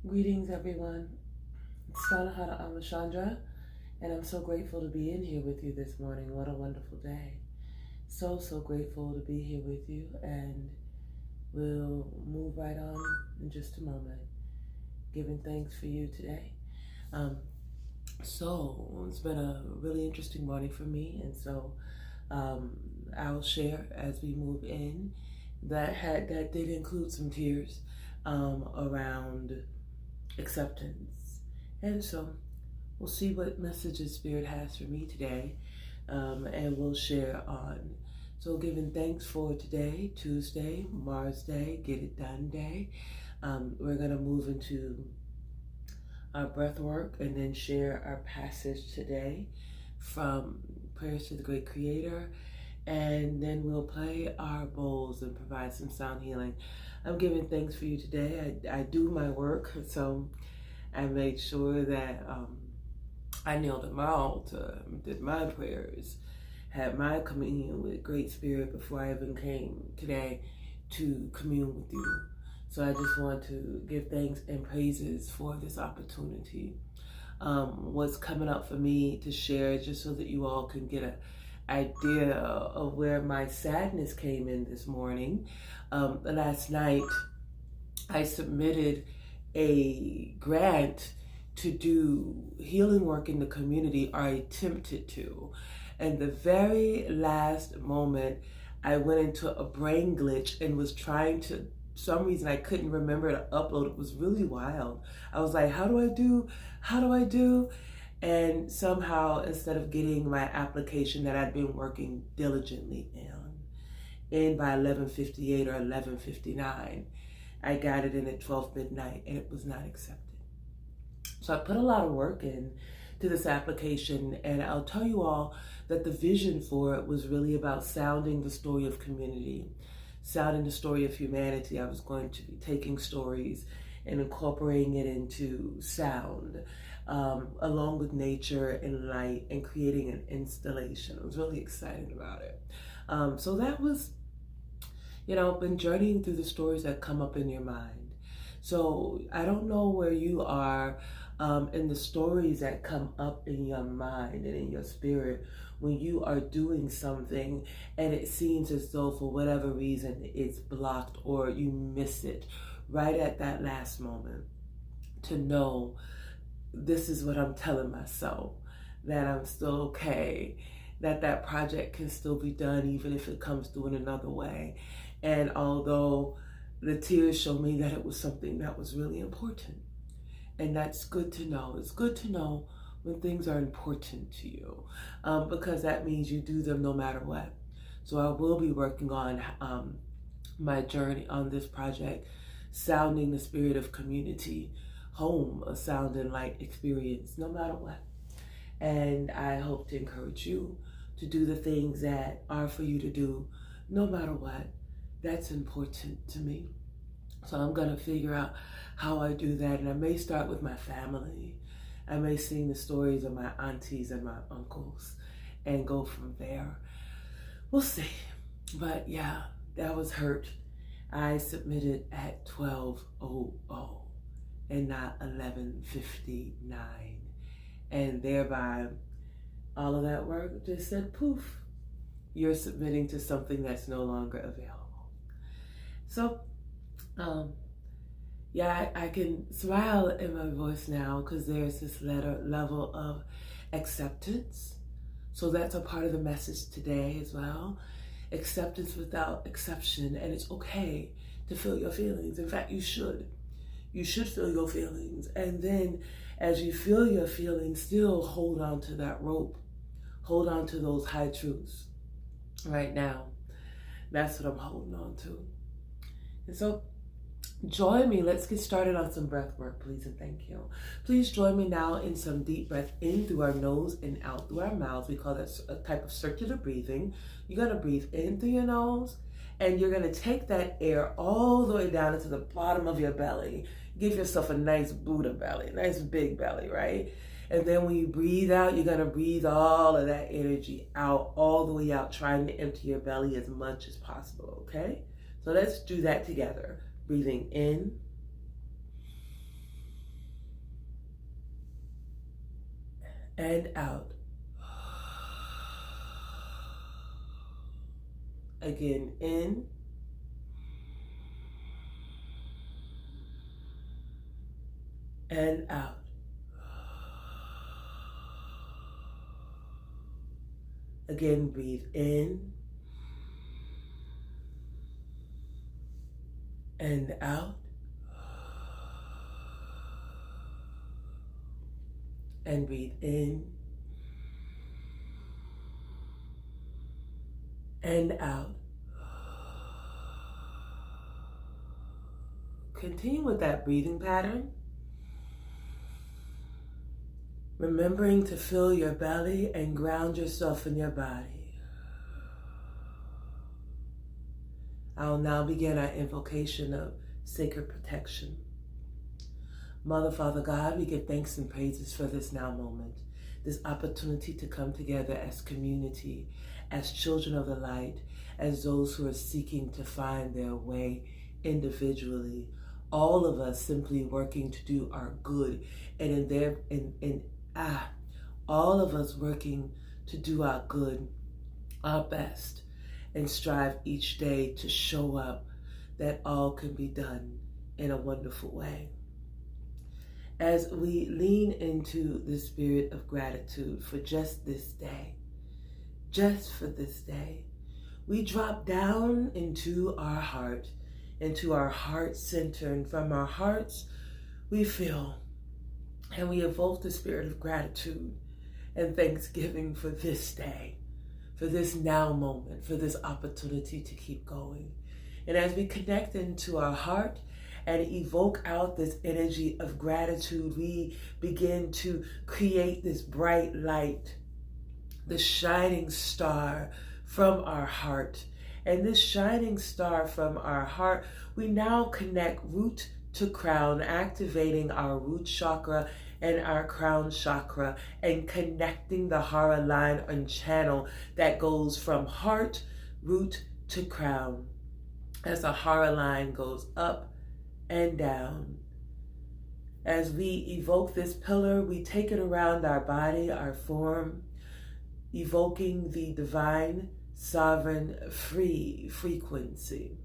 Greetings, everyone. It's Salahata Amachandra, and I'm so grateful to be in here with you this morning. What a wonderful day. So grateful to be here with you, and we'll move right on in just a moment. Giving thanks for you today. So it's been a really interesting morning for me, and so I'll share as we move in. That did include some tears around acceptance. And so we'll see what messages Spirit has for me today, and we'll share on. So giving thanks for today, Tuesday, Mars Day, Get It Done Day. We're going to move into our breath work and then share our passage today from Prayers to the Great Creator. And then we'll play our bowls and provide some sound healing. I'm giving thanks for you today. I do my work, so I made sure that I nailed at my altar, did my prayers, had my communion with Great Spirit before I even came today to commune with you. So I just want to give thanks and praises for this opportunity. What's coming up for me to share, just so that you all can get an idea of where my sadness came in this morning. Last night, I submitted a grant to do healing work in the community, or I attempted to. And the very last moment, I went into a brain glitch and was trying to, for some reason I couldn't remember to upload. It was really wild. I was like, how do I do? And somehow, instead of getting my application that I'd been working diligently in by 11:58 or 11:59, I got it in at 12 midnight, and it was not accepted. So I put a lot of work in to this application, and I'll tell you all that the vision for it was really about sounding the story of community, sounding the story of humanity. I was going to be taking stories and incorporating it into sound, along with nature and light, and creating an installation. I was really excited about it. So that was, been journeying through the stories that come up in your mind. So I don't know where you are in the stories that come up in your mind and in your spirit when you are doing something and it seems as though for whatever reason it's blocked or you miss it right at that last moment. To know this is what I'm telling myself, that I'm still okay, that project can still be done even if it comes through in another way. And although the tears show me that it was something that was really important. And that's good to know. It's good to know when things are important to you, because that means you do them no matter what. So I will be working on my journey on this project, sounding the spirit of community, home, a sound and light experience, no matter what. And I hope to encourage you to do the things that are for you to do, no matter what. That's important to me. So I'm going to figure out how I do that. And I may start with my family. I may sing the stories of my aunties and my uncles and go from there. We'll see. But yeah, that was hurt. I submitted at 12:00 and not 11:59. And thereby, all of that work just said, poof, you're submitting to something that's no longer available. So, I can smile in my voice now because there's this level of acceptance. So that's a part of the message today as well. Acceptance without exception, and it's okay to feel your feelings. In fact, you should. You should feel your feelings. And then as you feel your feelings, still hold on to that rope. Hold on to those high truths. Right now, that's what I'm holding on to. And so join me. Let's get started on some breath work, please, and thank you. Please join me now in some deep breath in through our nose and out through our mouths. We call that a type of circular breathing. You're going to breathe in through your nose, and you're going to take that air all the way down into the bottom of your belly. Give yourself a nice Buddha belly, nice big belly, right? And then when you breathe out, you're going to breathe all of that energy out, all the way out, trying to empty your belly as much as possible, okay? So let's do that together. Breathing in and out. Again, in and out. Again, breathe in and out. And breathe in and out. Continue with that breathing pattern, remembering to fill your belly and ground yourself in your body. I will now begin our invocation of sacred protection. Mother, Father, God, we give thanks and praises for this now moment, this opportunity to come together as community, as children of the light, as those who are seeking to find their way individually. All of us simply working to do our good, and all of us working to do our good, our best, and strive each day to show up that all can be done in a wonderful way. As we lean into the spirit of gratitude for just this day, just for this day, we drop down into our heart center, and from our hearts we feel and we evoke the spirit of gratitude and thanksgiving for this day, for this now moment, for this opportunity to keep going. And as we connect into our heart and evoke out this energy of gratitude, we begin to create this bright light, the shining star from our heart. And this shining star from our heart, we now connect root to crown, activating our root chakra and our crown chakra, and connecting the hara line and channel that goes from heart, root to crown. As the hara line goes up and down. As we evoke this pillar, we take it around our body, our form, evoking the divine, sovereign, free frequency.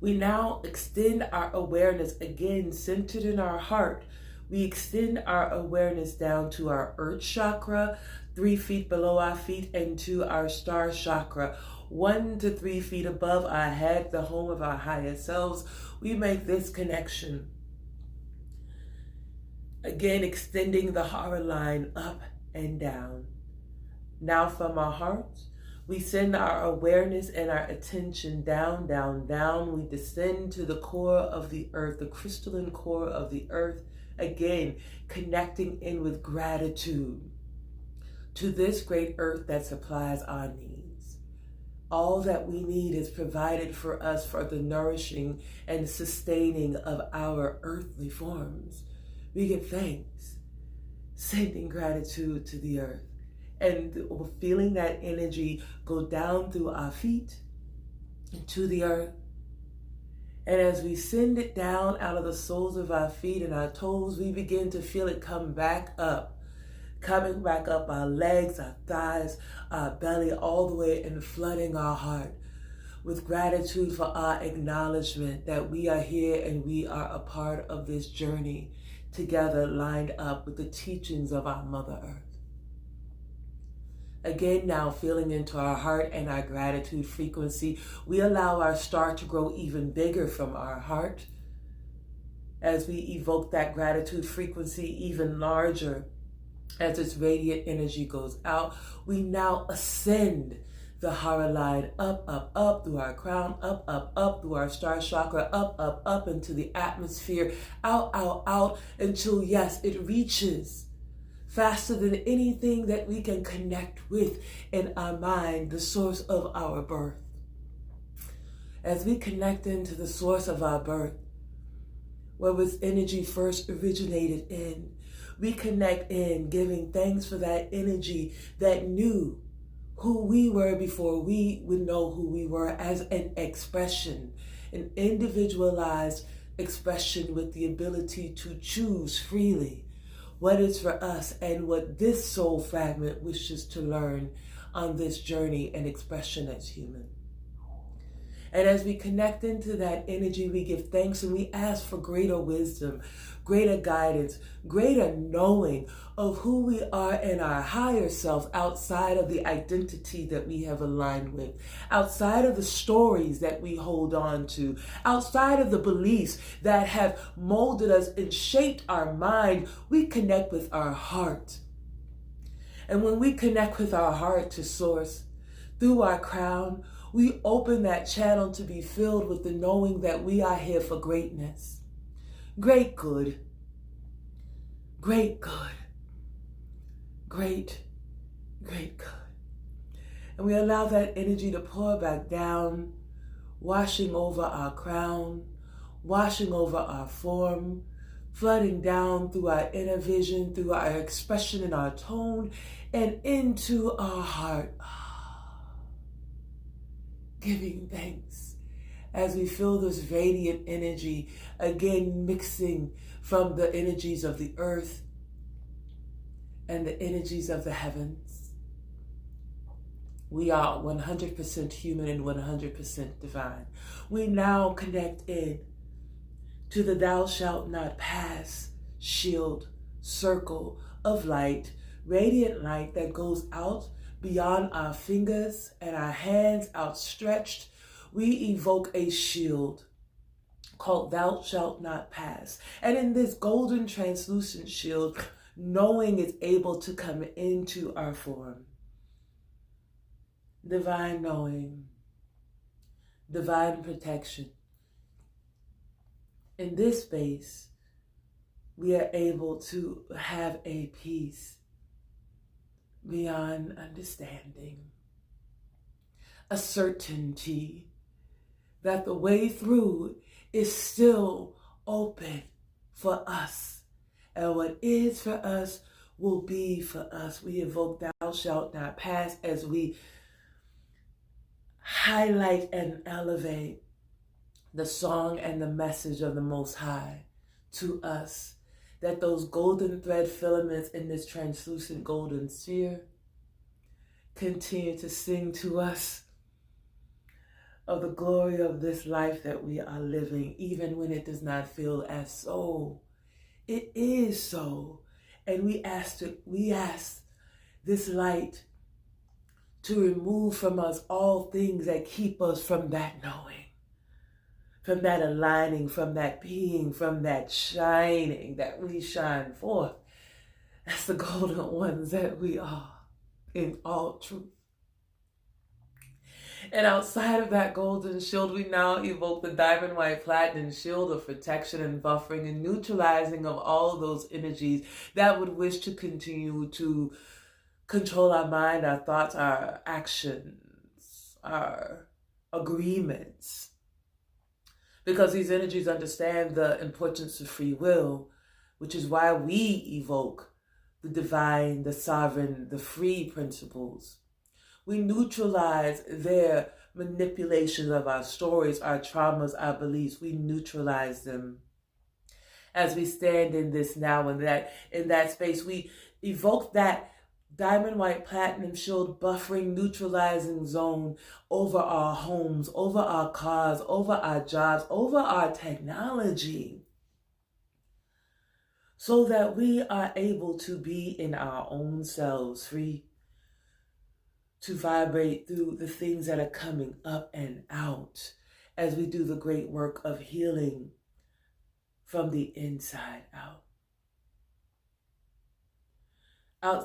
We now extend our awareness, again centered in our heart. We extend our awareness down to our earth chakra, 3 feet below our feet, and to our star chakra, 1 to 3 feet above our head, the home of our higher selves. We make this connection. Again, extending the hara line up and down. Now from our hearts, we send our awareness and our attention down, down, down. We descend to the core of the earth, the crystalline core of the earth. Again, connecting in with gratitude to this great earth that supplies our needs. All that we need is provided for us for the nourishing and sustaining of our earthly forms. We give thanks, sending gratitude to the earth, and feeling that energy go down through our feet into the earth. And as we send it down out of the soles of our feet and our toes, we begin to feel it come back up, coming back up our legs, our thighs, our belly, all the way, and flooding our heart with gratitude for our acknowledgement that we are here and we are a part of this journey together, lined up with the teachings of our Mother Earth. Again, now feeling into our heart and our gratitude frequency, we allow our star to grow even bigger from our heart. As we evoke that gratitude frequency even larger, as its radiant energy goes out, we now ascend the hara line up, up, up through our crown, up, up, up through our star chakra, up, up, up into the atmosphere, out, out, out, until, yes, it reaches faster than anything that we can connect with in our mind, the source of our birth. As we connect into the source of our birth, where this energy first originated in, we connect in, giving thanks for that energy that knew who we were before we would know who we were, as an expression, an individualized expression with the ability to choose freely what is for us and what this soul fragment wishes to learn on this journey and expression as human. And as we connect into that energy, we give thanks and we ask for greater wisdom, greater guidance, greater knowing of who we are in our higher self outside of the identity that we have aligned with, outside of the stories that we hold on to, outside of the beliefs that have molded us and shaped our mind. We connect with our heart. And when we connect with our heart to source through our crown, we open that channel to be filled with the knowing that we are here for greatness, great good, great good, great good. And we allow that energy to pour back down, washing over our crown, washing over our form, flooding down through our inner vision, through our expression and our tone, and into our heart. Giving thanks as we feel this radiant energy again mixing from the energies of the earth and the energies of the heavens. We are 100% human and 100% divine. We now connect in to the thou shalt not pass shield circle of light, radiant light that goes out beyond our fingers and our hands outstretched. We evoke a shield called thou shalt not pass. And in this golden translucent shield, knowing is able to come into our form. Divine knowing, divine protection. In this space, we are able to have a peace beyond understanding, a certainty that the way through is still open for us, and what is for us will be for us. We evoke thou shalt not pass as we highlight and elevate the song and the message of the Most High to us, that those golden thread filaments in this translucent golden sphere continue to sing to us of the glory of this life that we are living, even when it does not feel as so. It is so. And we ask this light to remove from us all things that keep us from that knowing, from that aligning, from that being, from that shining that we shine forth as the golden ones that we are in all truth. And outside of that golden shield, we now evoke the diamond white platinum shield of protection and buffering and neutralizing of all those energies that would wish to continue to control our mind, our thoughts, our actions, our agreements. Because these energies understand the importance of free will, which is why we evoke the divine, the sovereign, the free principles. We neutralize their manipulations of our stories, our traumas, our beliefs. We neutralize them. As we stand in this now and that, in that space, we evoke that diamond white platinum shield buffering, neutralizing zone over our homes, over our cars, over our jobs, over our technology, so that we are able to be in our own selves, free to vibrate through the things that are coming up and out as we do the great work of healing from the inside out.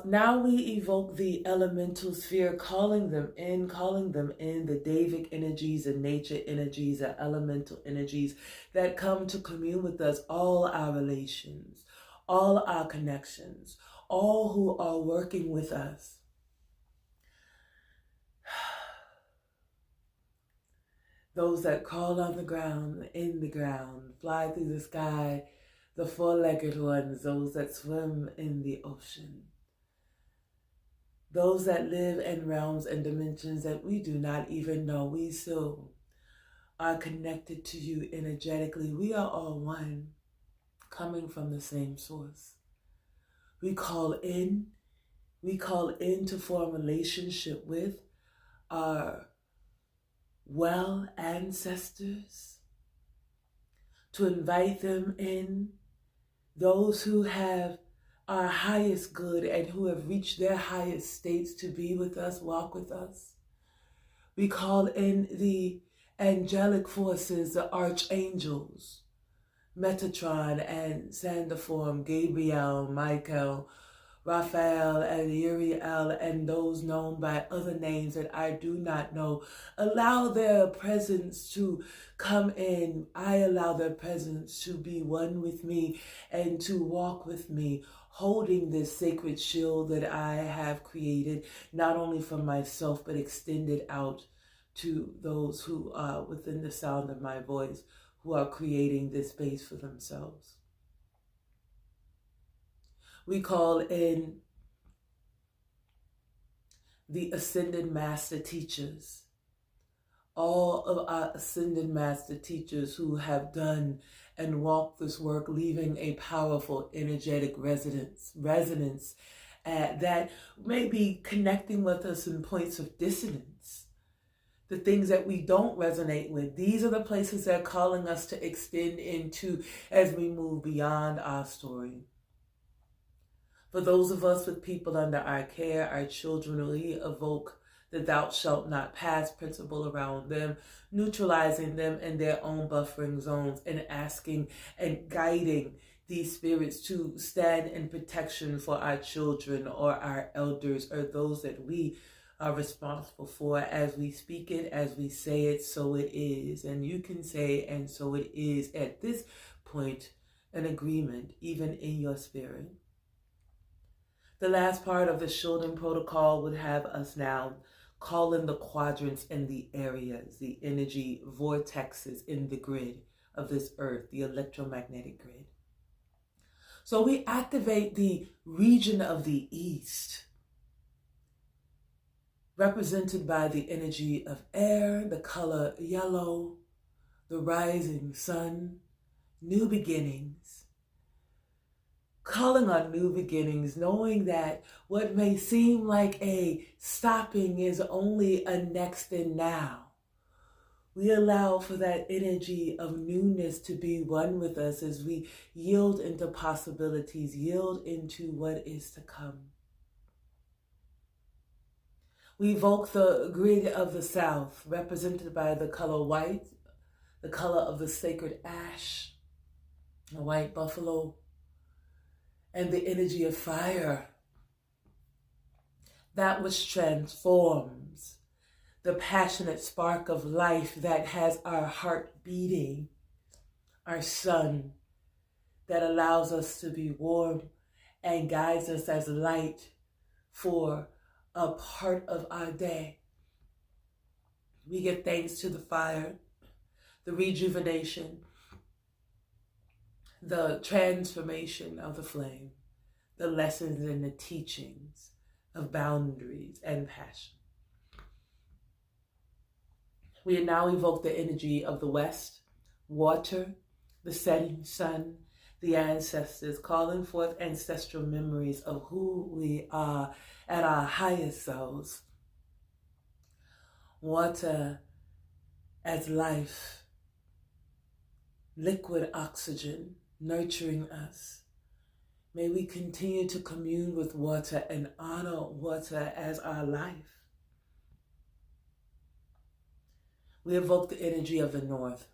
Now we evoke the elemental sphere, calling them in, the Davic energies and nature energies, the elemental energies that come to commune with us, all our relations, all our connections, all who are working with us. Those that crawl on the ground, in the ground, fly through the sky, the four-legged ones, those that swim in the ocean. Those that live in realms and dimensions that we do not even know, we still are connected to you energetically. We are all one, coming from the same source. We call in to form a relationship with our well ancestors, to invite them in, those who have our highest good and who have reached their highest states to be with us, walk with us. We call in the angelic forces, the archangels, Metatron and Sandiform, Gabriel, Michael, Raphael, and Uriel, and those known by other names that I do not know. Allow their presence to come in. I allow their presence to be one with me and to walk with me, holding this sacred shield that I have created, not only for myself, but extended out to those who are within the sound of my voice, who are creating this space for themselves. We call in the Ascended Master Teachers, all of our Ascended Master Teachers who have done and walked this work, leaving a powerful energetic resonance that may be connecting with us in points of dissonance. The things that we don't resonate with, these are the places they're calling us to extend into as we move beyond our story. For those of us with people under our care, our children, we evoke the thou shalt not pass principle around them, neutralizing them in their own buffering zones and asking and guiding these spirits to stand in protection for our children or our elders or those that we are responsible for. As we speak it, as we say it, so it is. And you can say, and so it is, at this point, an agreement, even in your spirit. The last part of the shielding protocol would have us now call in the quadrants and the areas, the energy vortexes in the grid of this earth, the electromagnetic grid. So we activate the region of the east, represented by the energy of air, the color yellow, the rising sun, new beginnings. Calling on new beginnings, knowing that what may seem like a stopping is only a next and now. We allow for that energy of newness to be one with us as we yield into possibilities, yield into what is to come. We evoke the grid of the south, represented by the color white, the color of the sacred ash, the white buffalo, and the energy of fire, that which transforms, the passionate spark of life that has our heart beating, our sun that allows us to be warm and guides us as light for a part of our day. We give thanks to the fire, the rejuvenation, the transformation of the flame, the lessons and the teachings of boundaries and passion. We now evoke the energy of the west, water, the setting sun, the ancestors, calling forth ancestral memories of who we are at our highest selves. Water as life, liquid oxygen, nurturing us. May we continue to commune with water and honor water as our life. We evoke the energy of the north,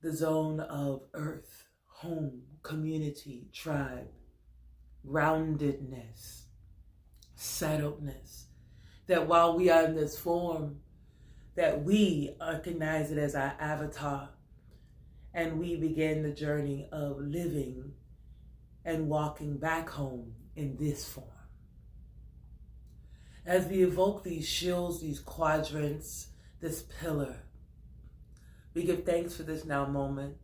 the zone of earth, home, community, tribe, groundedness, settledness. That while we are in this form, that we recognize it as our avatar, and we begin the journey of living and walking back home in this form. As we evoke these shields, these quadrants, this pillar, we give thanks for this now moment.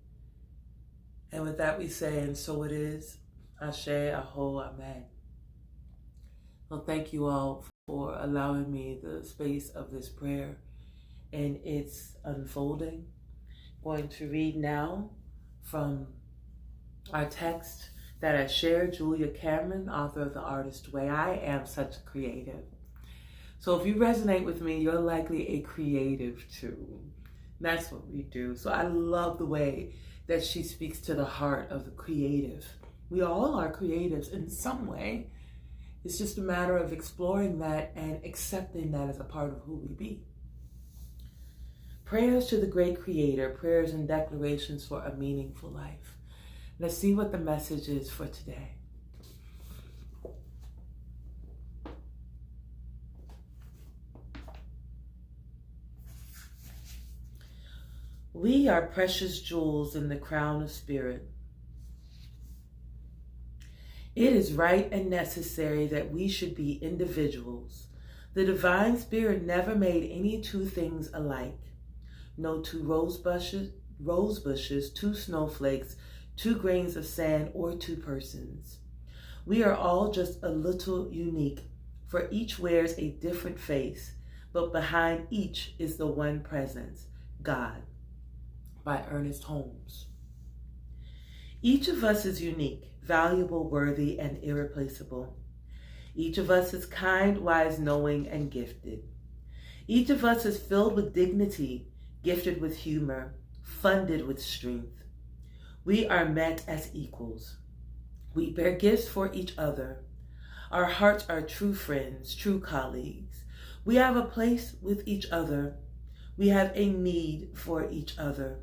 And with that we say, and so it is, Ashe, Aho, Amen. Well, thank you all for allowing me the space of this prayer and its unfolding. Going to read now from our text, that I share. Julia Cameron, author of The Artist Way. I am such a creative. So if you resonate with me, you're likely a creative too. That's what we do. So I love the way that she speaks to the heart of the creative. We all are creatives in some way. It's just a matter of exploring that and accepting that as a part of who we be. Prayers to the great creator, prayers and declarations for a meaningful life. Let's see what the message is for today. We are precious jewels in the crown of spirit. It is right and necessary that we should be individuals. The divine spirit never made any two things alike. No two rose bushes, two snowflakes, two grains of sand, or two persons. We are all just a little unique, for each wears a different face, but behind each is the one presence, God. By Ernest Holmes. Each of us is unique, valuable, worthy, and irreplaceable. Each of us is kind, wise, knowing, and gifted. Each of us is filled with dignity, gifted with humor, funded with strength. We are met as equals. We bear gifts for each other. Our hearts are true friends, true colleagues. We have a place with each other. We have a need for each other.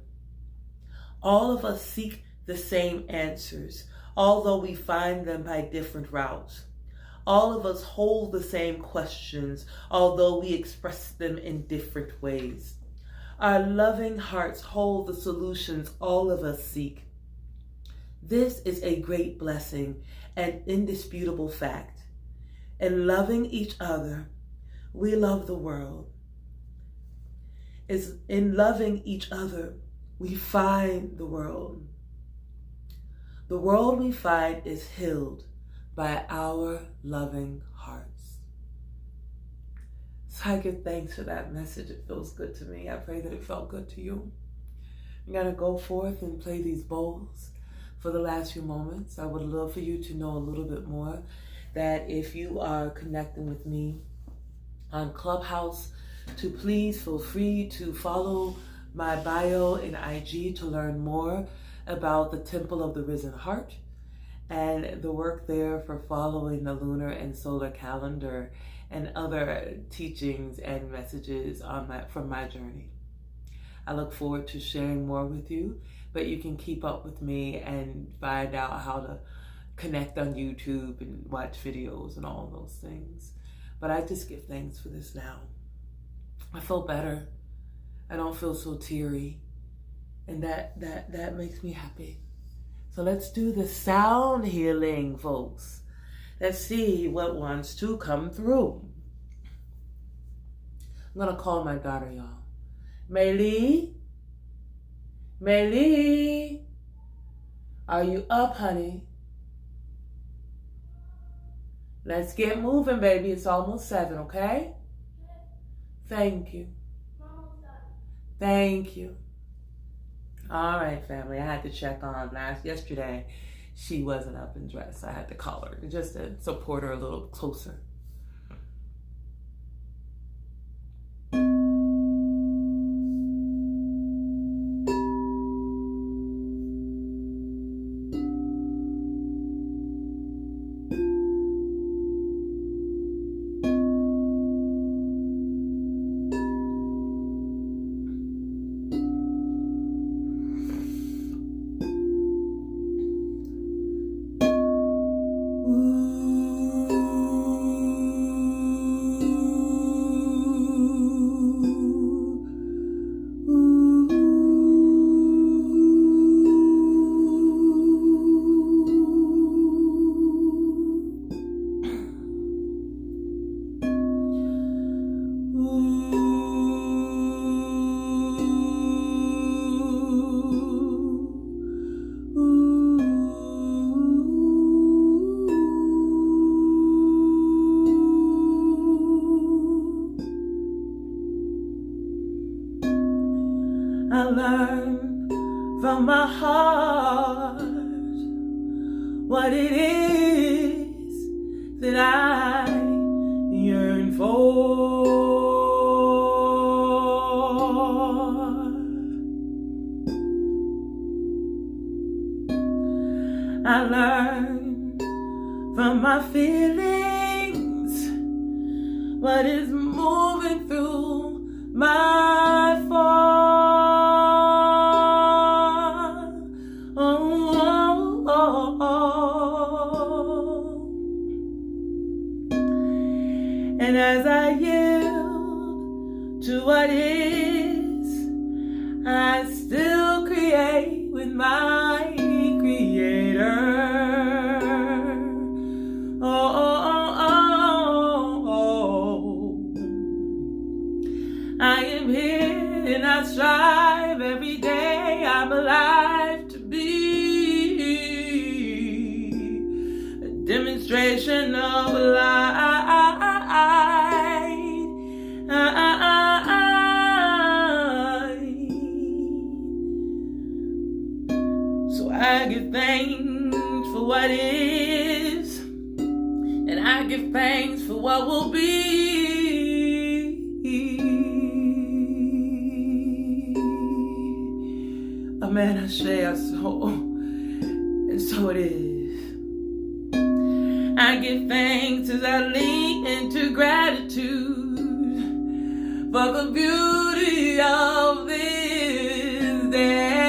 All of us seek the same answers, although we find them by different routes. All of us hold the same questions, although we express them in different ways. Our loving hearts hold the solutions all of us seek. This is a great blessing and indisputable fact. In loving each other, we love the world. In loving each other, we find the world. The world we find is healed by our loving hearts. So I give thanks for that message. It feels good to me. I pray that it felt good to you. I'm going to go forth and play these bowls for the last few moments. I would love for you to know a little bit more, that if you are connecting with me on Clubhouse, to please feel free to follow my bio in IG to learn more about the Temple of the Risen Heart and the work there for following the lunar and solar calendar and other teachings and messages from my journey. I look forward to sharing more with you, but you can keep up with me and find out how to connect on YouTube and watch videos and all those things. But I just give thanks for this now. I feel better. I don't feel so teary, and that makes me happy. So let's do the sound healing, folks. Let's see what wants to come through. I'm gonna call my daughter, y'all. Maylee, are you up, honey? Let's get moving, baby. It's almost 7, okay? Thank you. Thank you. All right, family. I had to check on yesterday. She wasn't up and dressed. I had to call her just to support her a little closer. I learned from my heart what it is that I yearn for. I learn from my feelings what is moving through my fall. Oh, oh, oh. And as I yield to what is, I still create with my Creator. Oh, oh, oh, oh. I am here and I strive every day. I'm alive to be a demonstration of light. So I give thanks for what is, and I give thanks for what will be. Amen, I share so, and so it is. I give thanks as I lean into gratitude for the beauty of this day.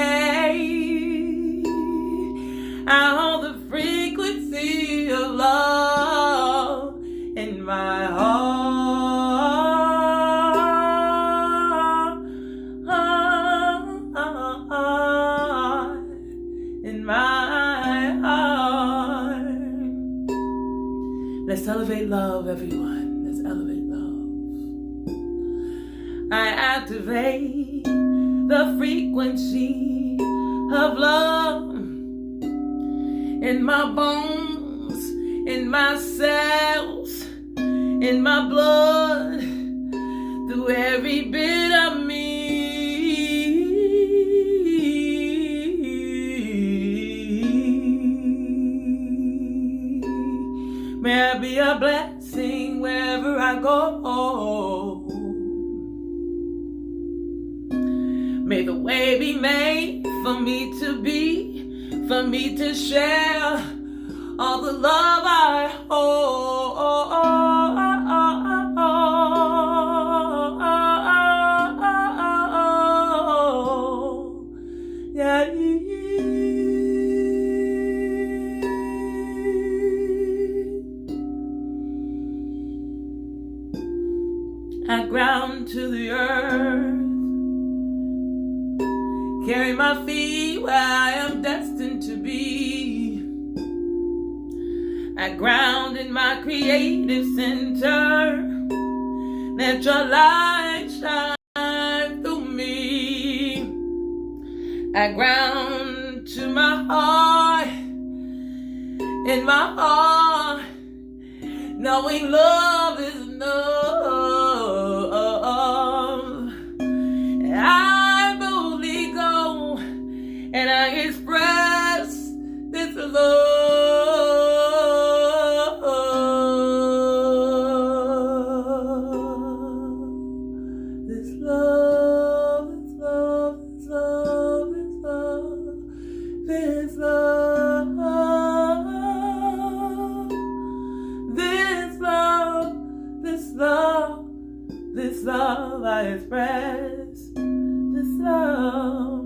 I hold the frequency of love in my heart, in my heart. Let's elevate love, everyone. Let's elevate love. I activate the frequency of love in my bones, in my cells, in my blood, through every bit of me. May I be a blessing wherever I go. May the way be made for me to be, for me to share all the love I hold. Yeah. I ground to the earth, carry my feet where I am destined to be. I ground in my creative center. Let your light shine through me. I ground to my heart, in my heart, knowing love is enough. I boldly go and I express this love, this love, this love, this love, this love, this love, this love, this love I express, this love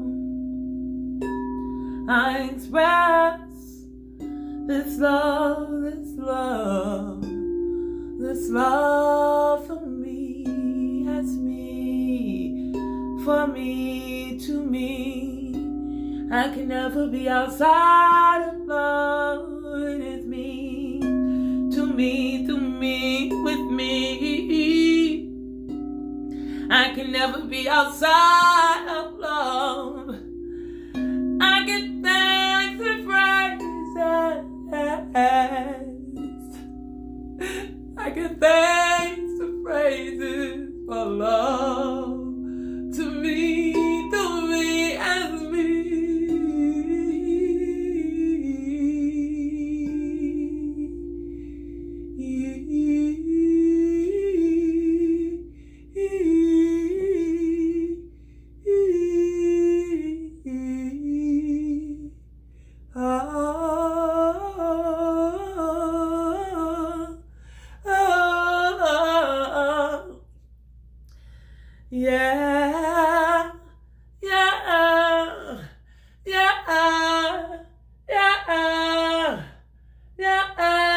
I express, this love, this love, this love for me, as me, for me, to me. I can never be outside of love. It is me, to me, with me. I can never be outside of love. I get thanks and praises. I get thanks and praises for love to me, as me. yeah, yeah.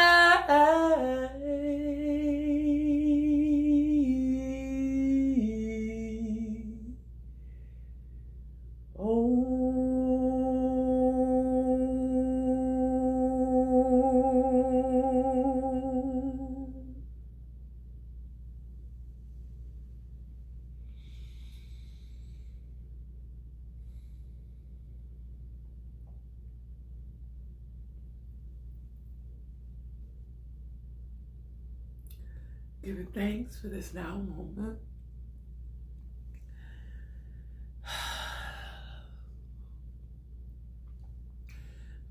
Giving thanks for this now moment.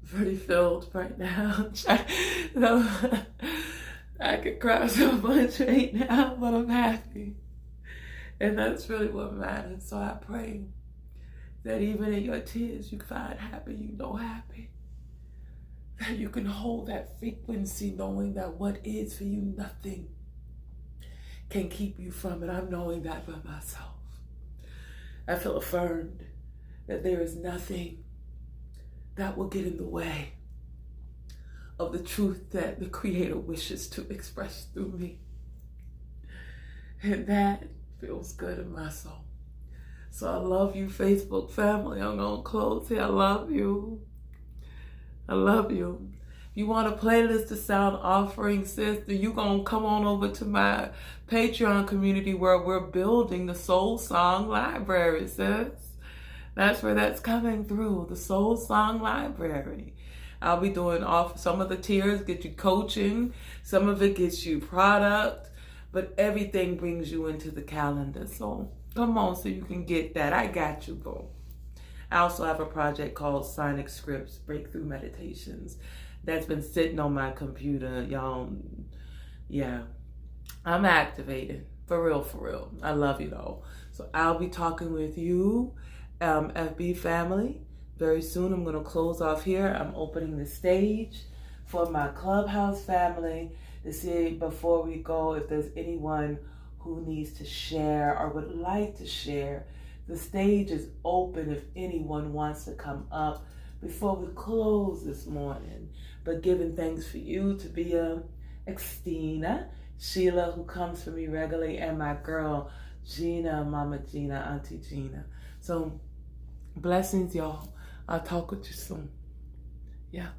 Pretty filled right now. No, I could cry so much right now, but I'm happy. And that's really what matters. So I pray that even in your tears, you find happy, you know happy. That you can hold that frequency knowing that what is for you, nothing can keep you from it. I'm knowing that by myself. I feel affirmed that there is nothing that will get in the way of the truth that the Creator wishes to express through me. And that feels good in my soul. So I love you, Facebook family. I'm going to close here. I love you. I love you. If you want a playlist of sound offerings, sis, then you going to come on over to my Patreon community where we're building the Soul Song Library, sis. That's where that's coming through, the Soul Song Library. I'll be doing off some of the tiers, get you coaching, some of it gets you product, but everything brings you into the calendar. So come on so you can get that. I got you, boo. I also have a project called Sonic Scripts, Breakthrough Meditations, that's been sitting on my computer, y'all. Yeah, I'm activated, for real, for real. I love you though. So I'll be talking with you, FB family, very soon. I'm going to close off here. I'm opening the stage for my Clubhouse family to see before we go if there's anyone who needs to share or would like to share. The stage is open if anyone wants to come up before we close this morning. But giving thanks for you to be Xtina, Sheila, who comes for me regularly, and my girl Gina, Mama Gina, Auntie Gina. So blessings, y'all. I'll talk with you soon. Yeah.